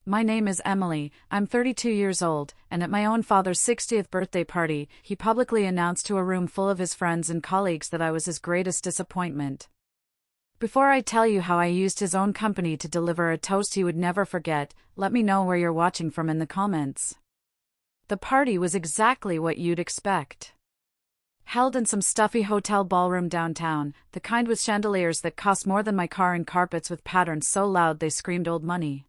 My name is Emily, I'm 32 years old, and at my own father's 60th birthday party, he publicly announced to a room full of his friends and colleagues that I was his greatest disappointment. Before I tell you how I used his own company to deliver a toast he would never forget, let me know where you're watching from in the comments. The party was exactly what you'd expect. Held in some stuffy hotel ballroom downtown, the kind with chandeliers that cost more than my car and carpets with patterns so loud they screamed old money.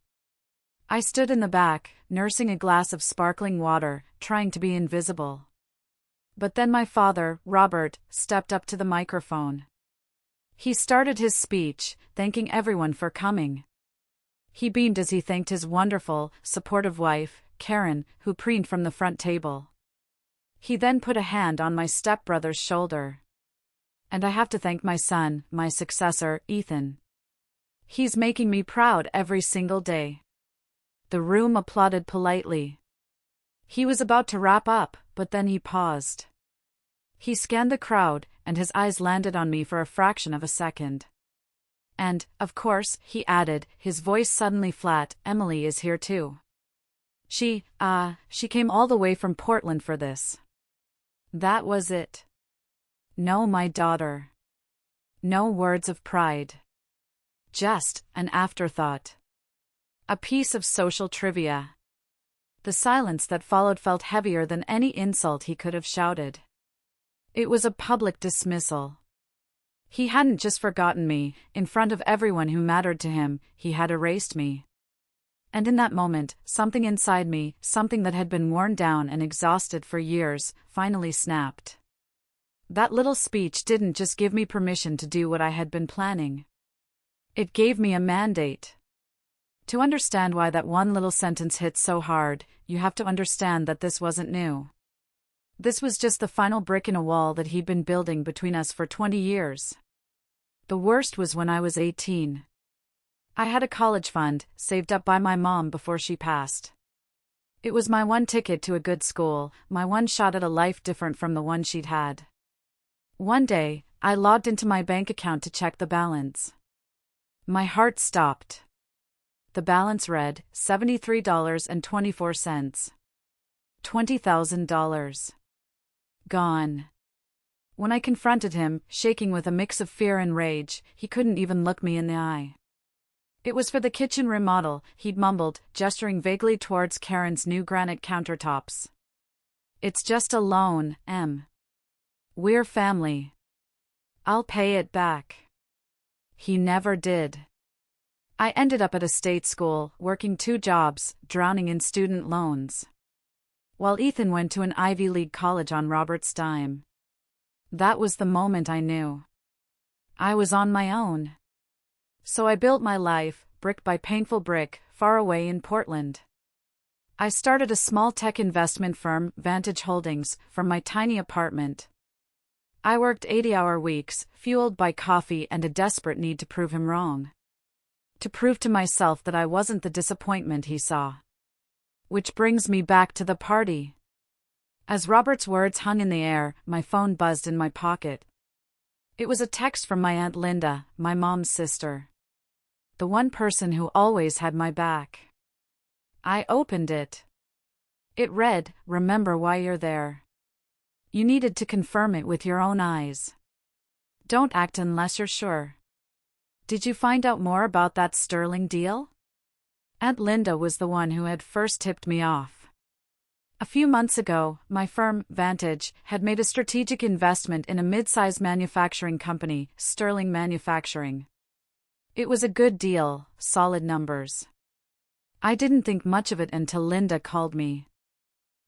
I stood in the back, nursing a glass of sparkling water, trying to be invisible. But then my father, Robert, stepped up to the microphone. He started his speech, thanking everyone for coming. He beamed as he thanked his wonderful, supportive wife, Karen, who preened from the front table. He then put a hand on my stepbrother's shoulder. And I have to thank my son, my successor, Ethan. He's making me proud every single day. The room applauded politely. He was about to wrap up, but then he paused. He scanned the crowd, and his eyes landed on me for a fraction of a second. And, of course, he added, his voice suddenly flat, Emily is here too. She came all the way from Portland for this. That was it. No, my daughter. No words of pride. Just an afterthought. A piece of social trivia. The silence that followed felt heavier than any insult he could have shouted. It was a public dismissal. He hadn't just forgotten me, in front of everyone who mattered to him, he had erased me. And in that moment, something inside me, something that had been worn down and exhausted for years, finally snapped. That little speech didn't just give me permission to do what I had been planning. It gave me a mandate. To understand why that one little sentence hit so hard, you have to understand that this wasn't new. This was just the final brick in a wall that he'd been building between us for 20 years. The worst was when I was 18. I had a college fund, saved up by my mom before she passed. It was my one ticket to a good school, my one shot at a life different from the one she'd had. One day, I logged into my bank account to check the balance. My heart stopped. The balance read, $73.24. $20,000. Gone. When I confronted him, shaking with a mix of fear and rage, he couldn't even look me in the eye. It was for the kitchen remodel, he'd mumbled, gesturing vaguely towards Karen's new granite countertops. It's just a loan, Em. We're family. I'll pay it back. He never did. I ended up at a state school, working 2 jobs, drowning in student loans. While Ethan went to an Ivy League college on Robert's dime. That was the moment I knew. I was on my own. So I built my life, brick by painful brick, far away in Portland. I started a small tech investment firm, Vantage Holdings, from my tiny apartment. I worked 80-hour weeks, fueled by coffee and a desperate need to prove him wrong. To prove to myself that I wasn't the disappointment he saw. Which brings me back to the party. As Robert's words hung in the air, my phone buzzed in my pocket. It was a text from my Aunt Linda, my mom's sister. The one person who always had my back. I opened it. It read, remember why you're there. You needed to confirm it with your own eyes. Don't act unless you're sure. Did you find out more about that sterling deal? Aunt Linda was the one who had first tipped me off. A few months ago, my firm, Vantage, had made a strategic investment in a mid-size manufacturing company, Sterling Manufacturing. It was a good deal, solid numbers. I didn't think much of it until Linda called me.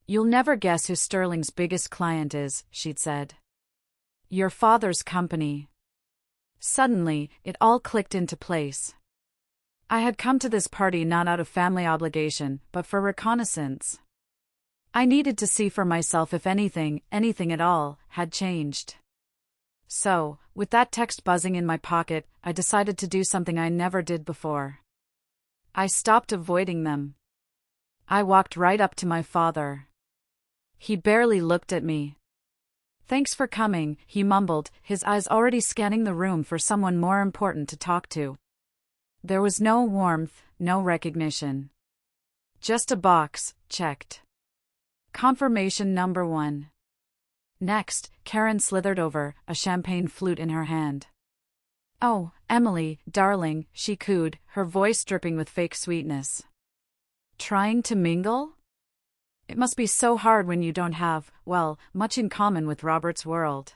You'll never guess who Sterling's biggest client is, she'd said. Your father's company. Suddenly, it all clicked into place. I had come to this party not out of family obligation, but for reconnaissance. I needed to see for myself if anything at all, had changed. So, with that text buzzing in my pocket, I decided to do something I never did before. I stopped avoiding them. I walked right up to my father. He barely looked at me. Thanks for coming, he mumbled, his eyes already scanning the room for someone more important to talk to. There was no warmth, no recognition. Just a box, checked. Confirmation number 1. Next, Karen slithered over, a champagne flute in her hand. "Oh, Emily, darling," she cooed, her voice dripping with fake sweetness. "Trying to mingle? It must be so hard when you don't have, well, much in common with Robert's world."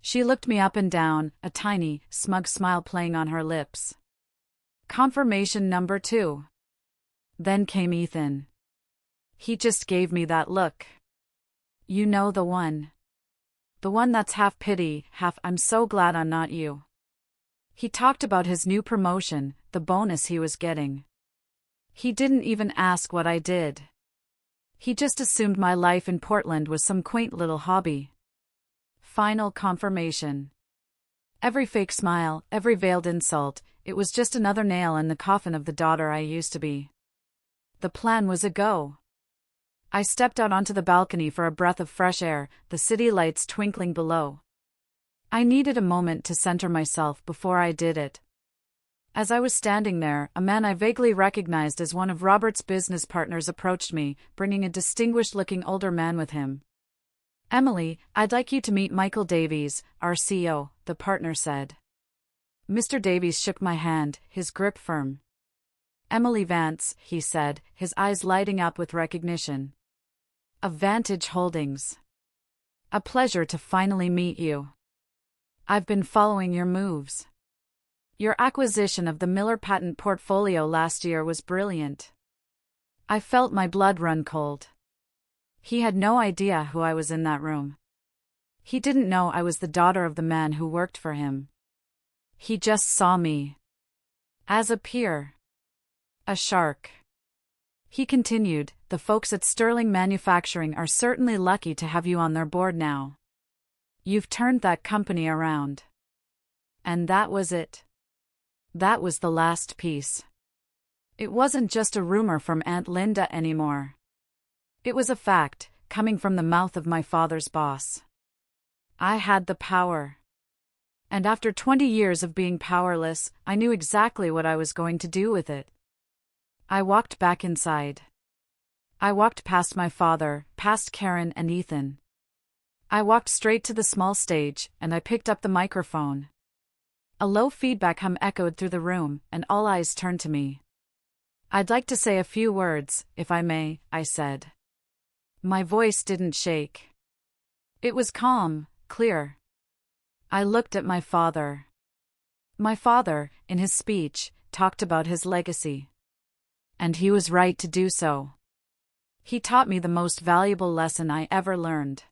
She looked me up and down, a tiny, smug smile playing on her lips. Confirmation number 2. Then came Ethan. He just gave me that look. You know the one. The one that's half pity, half "I'm so glad I'm not you." He talked about his new promotion, the bonus he was getting. He didn't even ask what I did. He just assumed my life in Portland was some quaint little hobby. Final confirmation. Every fake smile, every veiled insult, it was just another nail in the coffin of the daughter I used to be. The plan was a go. I stepped out onto the balcony for a breath of fresh air, the city lights twinkling below. I needed a moment to center myself before I did it. As I was standing there, a man I vaguely recognized as one of Robert's business partners approached me, bringing a distinguished-looking older man with him. "Emily, I'd like you to meet Michael Davies, our CEO," the partner said. Mr. Davies shook my hand, his grip firm. "Emily Vance," he said, his eyes lighting up with recognition. "Of Vantage Holdings. A pleasure to finally meet you. I've been following your moves. Your acquisition of the Miller patent portfolio last year was brilliant." I felt my blood run cold. He had no idea who I was in that room. He didn't know I was the daughter of the man who worked for him. He just saw me as a peer. A shark. He continued, "The folks at Sterling Manufacturing are certainly lucky to have you on their board now. You've turned that company around." And that was it. That was the last piece. It wasn't just a rumor from Aunt Linda anymore. It was a fact, coming from the mouth of my father's boss. I had the power. And after 20 years of being powerless, I knew exactly what I was going to do with it. I walked back inside. I walked past my father, past Karen and Ethan. I walked straight to the small stage, and I picked up the microphone. A low feedback hum echoed through the room, and all eyes turned to me. "I'd like to say a few words, if I may," I said. My voice didn't shake. It was calm, clear. I looked at my father. My father, in his speech, talked about his legacy. And he was right to do so. He taught me the most valuable lesson I ever learned.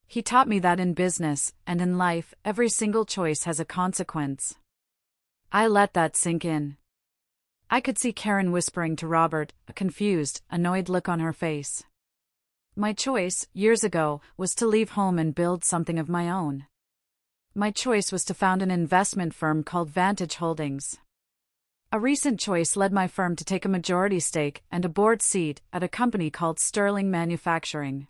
He taught me that in business, and in life, every single choice has a consequence. I let that sink in. I could see Karen whispering to Robert, a confused, annoyed look on her face. My choice, years ago, was to leave home and build something of my own. My choice was to found an investment firm called Vantage Holdings. A recent choice led my firm to take a majority stake and a board seat at a company called Sterling Manufacturing.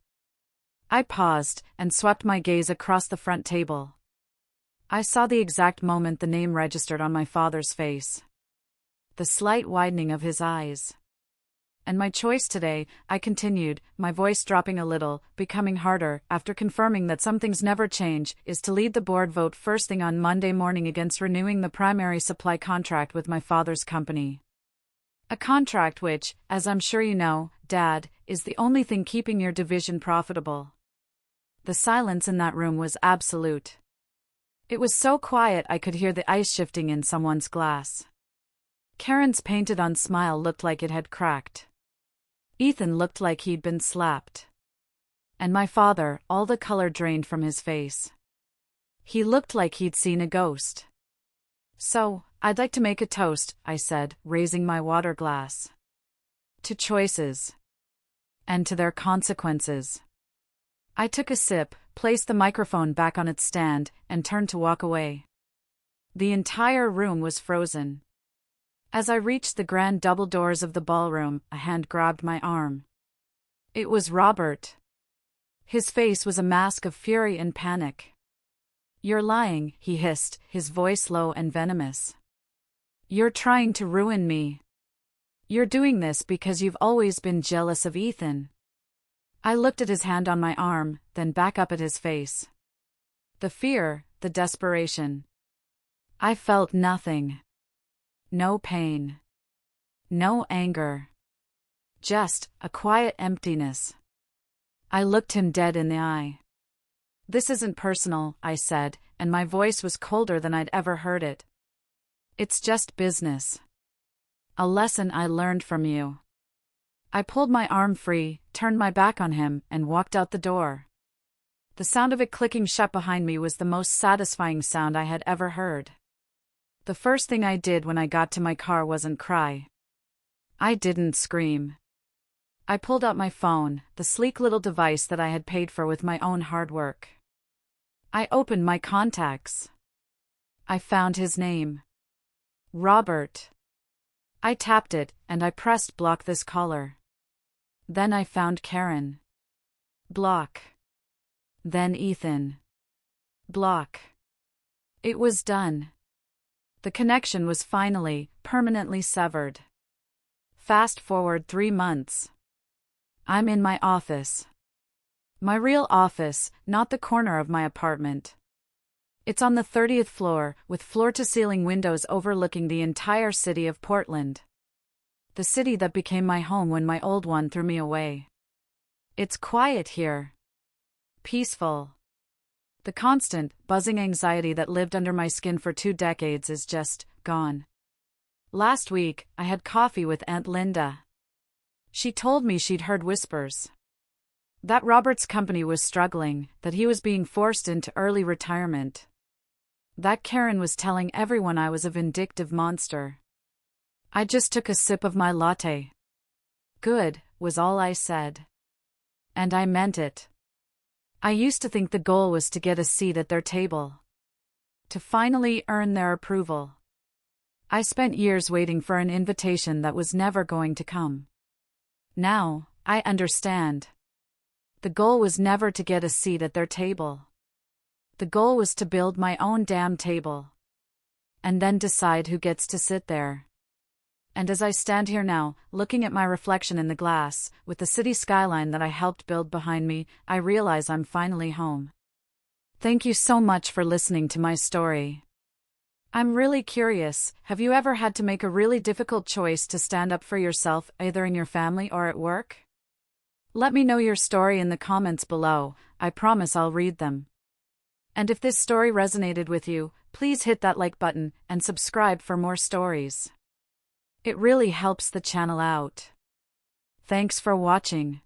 I paused and swept my gaze across the front table. I saw the exact moment the name registered on my father's face. The slight widening of his eyes. "And my choice today," I continued, my voice dropping a little, becoming harder, after confirming that some things never change, "is to lead the board vote first thing on Monday morning against renewing the primary supply contract with my father's company. A contract which, as I'm sure you know, Dad, is the only thing keeping your division profitable." The silence in that room was absolute. It was so quiet I could hear the ice shifting in someone's glass. Karen's painted-on smile looked like it had cracked. Ethan looked like he'd been slapped. And my father, all the color drained from his face. He looked like he'd seen a ghost. "So, I'd like to make a toast," I said, raising my water glass. "To choices. And to their consequences." I took a sip, placed the microphone back on its stand, and turned to walk away. The entire room was frozen. As I reached the grand double doors of the ballroom, a hand grabbed my arm. It was Robert. His face was a mask of fury and panic. "You're lying," he hissed, his voice low and venomous. "You're trying to ruin me." You're doing this because you've always been jealous of Ethan. I looked at his hand on my arm, then back up at his face. The fear, the desperation. I felt nothing. No pain. No anger. Just a quiet emptiness. I looked him dead in the eye. This isn't personal, I said, and my voice was colder than I'd ever heard it. It's just business. A lesson I learned from you. I pulled my arm free, turned my back on him, and walked out the door. The sound of it clicking shut behind me was the most satisfying sound I had ever heard. The first thing I did when I got to my car wasn't cry. I didn't scream. I pulled out my phone, the sleek little device that I had paid for with my own hard work. I opened my contacts. I found his name. Robert. I tapped it, and I pressed block this caller. Then I found Karen. Block. Then Ethan. Block. It was done. The connection was finally, permanently severed. Fast forward 3 months. I'm in my office. My real office, not the corner of my apartment. It's on the 30th floor, with floor-to-ceiling windows overlooking the entire city of Portland. The city that became my home when my old one threw me away. It's quiet here. Peaceful. The constant, buzzing anxiety that lived under my skin for 2 decades is just gone. Last week, I had coffee with Aunt Linda. She told me she'd heard whispers. That Robert's company was struggling, that he was being forced into early retirement. That Karen was telling everyone I was a vindictive monster. I just took a sip of my latte. Good, was all I said. And I meant it. I used to think the goal was to get a seat at their table. To finally earn their approval. I spent years waiting for an invitation that was never going to come. Now, I understand. The goal was never to get a seat at their table. The goal was to build my own damn table. And then decide who gets to sit there. And as I stand here now, looking at my reflection in the glass, with the city skyline that I helped build behind me, I realize I'm finally home. Thank you so much for listening to my story. I'm really curious, have you ever had to make a really difficult choice to stand up for yourself, either in your family or at work? Let me know your story in the comments below, I promise I'll read them. And if this story resonated with you, please hit that like button and subscribe for more stories. It really helps the channel out. Thanks for watching.